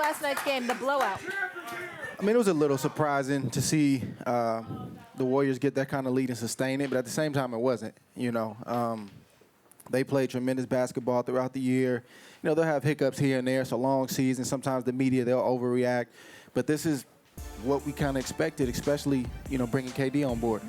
last night's game, the blowout? I mean, it was a little surprising to see the Warriors get that kind of lead and sustain it, but at the same time, it wasn't. They played tremendous basketball throughout the year. They'll have hiccups here and there. It's a long season. Sometimes the media, they'll overreact. But this is what we kind of expected, especially, bringing KD on board.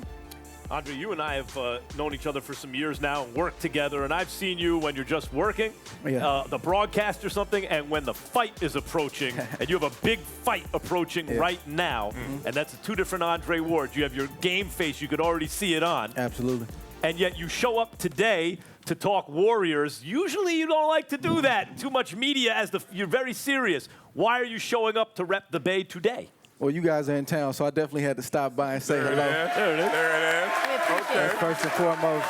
Andre, you and I have known each other for some years now and worked together, and I've seen you when you're just working, the broadcast or something, and when the fight is approaching, and you have a big fight approaching right now, and that's two different Andre Wards. You have your game face, you could already see it on. Absolutely. And yet you show up today to talk Warriors. Usually you don't like to do that. Too much media you're very serious. Why are you showing up to rep the Bay today? Well, you guys are in town, so I definitely had to stop by and say hello. There it is. There it is. Okay. First and foremost.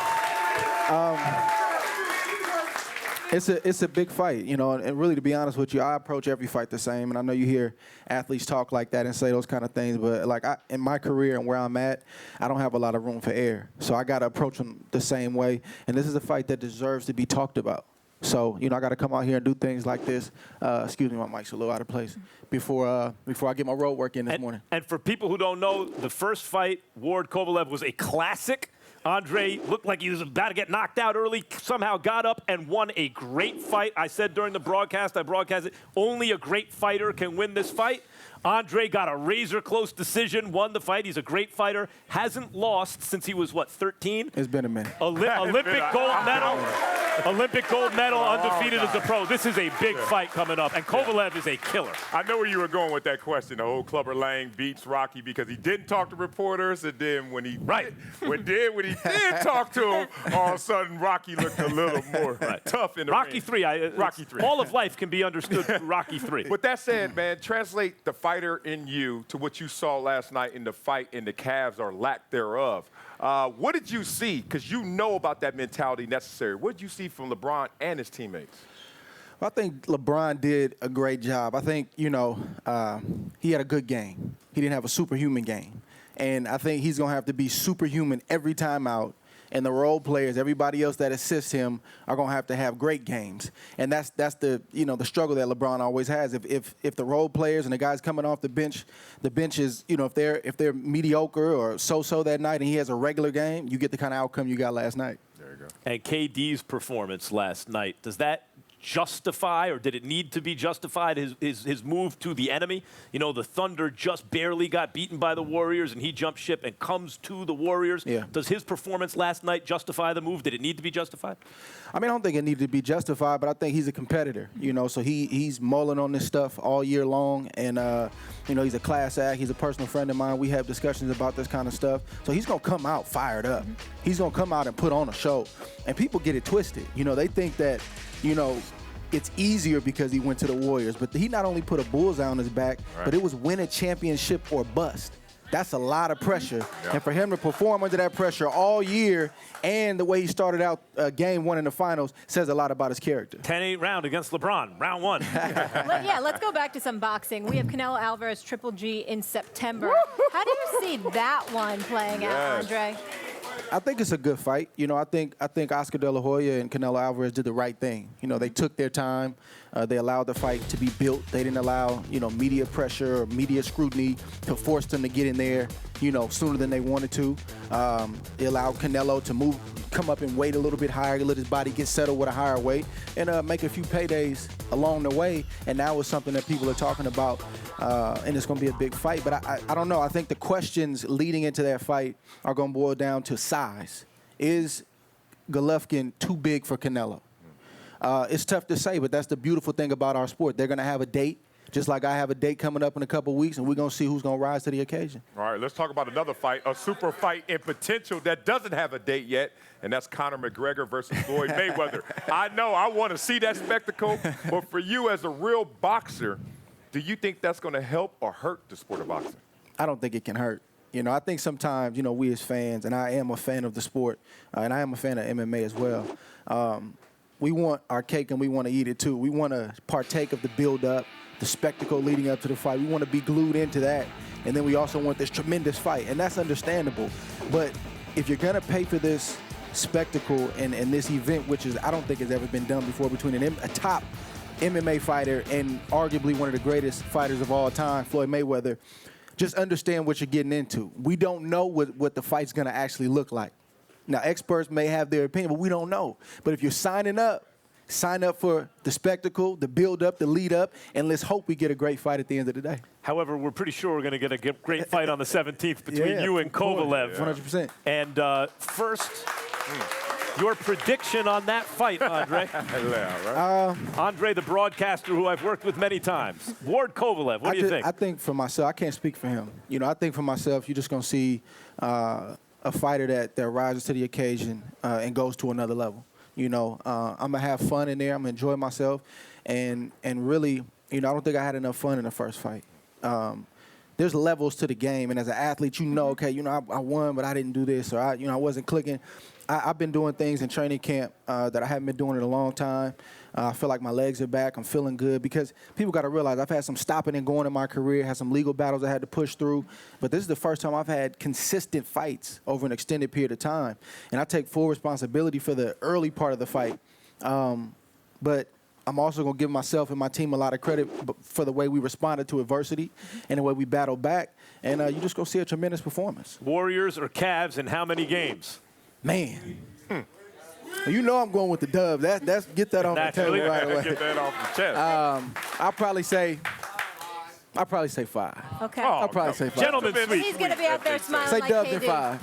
It's a big fight, and really, to be honest with you, I approach every fight the same. And I know you hear athletes talk like that and say those kind of things, but in my career and where I'm at, I don't have a lot of room for error. So I got to approach them the same way. And this is a fight that deserves to be talked about. So, I got to come out here and do things like this. Excuse me, my mic's a little out of place. Before I get my road work in this morning. And for people who don't know, the first fight, Ward-Kovalev, was a classic. Andre looked like he was about to get knocked out early, somehow got up and won a great fight. I said during the broadcast, only a great fighter can win this fight. Andre got a razor-close decision, won the fight. He's a great fighter. Hasn't lost since he was, 13? It's been a minute. Olympic gold medal. Olympic gold medal, undefeated as a pro. This is a big fight coming up, and Kovalev is a killer. I know where you were going with that question. The whole Clubber Lang beats Rocky because he didn't talk to reporters, and then when he did talk to him, all of a sudden Rocky looked a little more tough in the Rocky ring. III. Rocky III. All of life can be understood through Rocky III. With that said, man, translate the fighter in you to what you saw last night in the fight in the Cavs or lack thereof. What did you see? Because you know about that mentality necessary. What did you see from LeBron and his teammates? Well, I think LeBron did a great job. I think, he had a good game. He didn't have a superhuman game. And I think he's going to have to be superhuman every time out. And the role players, everybody else that assists him, are going to have great games. And that's the the struggle that LeBron always has. If the role players and the guys coming off the bench is if they're mediocre or so that night, and he has a regular game, you get the kind of outcome you got last night. There you go. And KD's performance last night, does that justify, or did it need to be justified, his move to the enemy? The Thunder just barely got beaten by the Warriors, and he jumps ship and comes to the Warriors. Yeah. Does his performance last night justify the move? Did it need to be justified? I mean, I don't think it needed to be justified, but I think he's a competitor, so he's mulling on this stuff all year long, and, he's a class act. He's a personal friend of mine. We have discussions about this kind of stuff. So he's going to come out fired up. He's going to come out and put on a show, and people get it twisted. They think that, it's easier because he went to the Warriors, but he not only put a bullseye on his back, but it was win a championship or bust. That's a lot of pressure. Yeah. And for him to perform under that pressure all year, and the way he started out game one in the finals, says a lot about his character. 10-8 round against LeBron, round one. Let's go back to some boxing. We have Canelo Alvarez, Triple G in September. How do you see that one playing out, Andre? I think it's a good fight. I think Oscar De La Hoya and Canelo Alvarez did the right thing. They took their time. They allowed the fight to be built. They didn't allow, media pressure or media scrutiny to force them to get in there, sooner than they wanted to. They allowed Canelo to come up and weight a little bit higher, let his body get settled with a higher weight, and make a few paydays along the way. And now it's something that people are talking about, and it's going to be a big fight. But I don't know. I think the questions leading into that fight are going to boil down to size. Is Golovkin too big for Canelo? It's tough to say, but that's the beautiful thing about our sport. They're going to have a date, just like I have a date coming up in a couple weeks, and we're going to see who's going to rise to the occasion. All right, let's talk about another fight, a super fight in potential that doesn't have a date yet, and that's Conor McGregor versus Floyd Mayweather. I know, I want to see that spectacle, but for you as a real boxer, do you think that's going to help or hurt the sport of boxing? I don't think it can hurt. I think sometimes, we as fans, and I am a fan of the sport, and I am a fan of MMA as well, we want our cake and we want to eat it too. We want to partake of the build-up, the spectacle leading up to the fight. We want to be glued into that. And then we also want this tremendous fight, and that's understandable. But if you're going to pay for this spectacle and this event, which I don't think has ever been done before between a top MMA fighter and arguably one of the greatest fighters of all time, Floyd Mayweather, just understand what you're getting into. We don't know what the fight's going to actually look like. Now, experts may have their opinion, but we don't know. But if you're signing up, sign up for the spectacle, the build-up, the lead-up, and let's hope we get a great fight at the end of the day. However, we're pretty sure we're going to get a great fight on the 17th between you and Kovalev. 100%. And first, your prediction on that fight, Andre. Andre, the broadcaster who I've worked with many times. Ward Kovalev, what do you think? I think for myself, I can't speak for him. You know, I think for myself, you're just going to see a fighter that rises to the occasion and goes to another level. You know, I'm going to have fun in there. I'm going to enjoy myself. And really, you know, I don't think I had enough fun in the first fight. There's levels to the game. And as an athlete, you know, okay, you know, I won, but I didn't do this, or I wasn't clicking. I've been doing things in training camp that I haven't been doing in a long time. I feel like my legs are back. I'm feeling good because people got to realize I've had some stopping and going in my career, had some legal battles I had to push through. But this is the first time I've had consistent fights over an extended period of time. And I take full responsibility for the early part of the fight. But I'm also going to give myself and my team a lot of credit for the way we responded to adversity and the way we battled back. And you just go see a tremendous performance. Warriors or Cavs in how many games? Man. You know I'm going with the dub. That's get that on the table right away. Get that off the chest. I'll probably say 5. Okay. I'll probably say 5. Gentlemen, sweep. He's going to be out there smiling Say like dubs KD. in 5.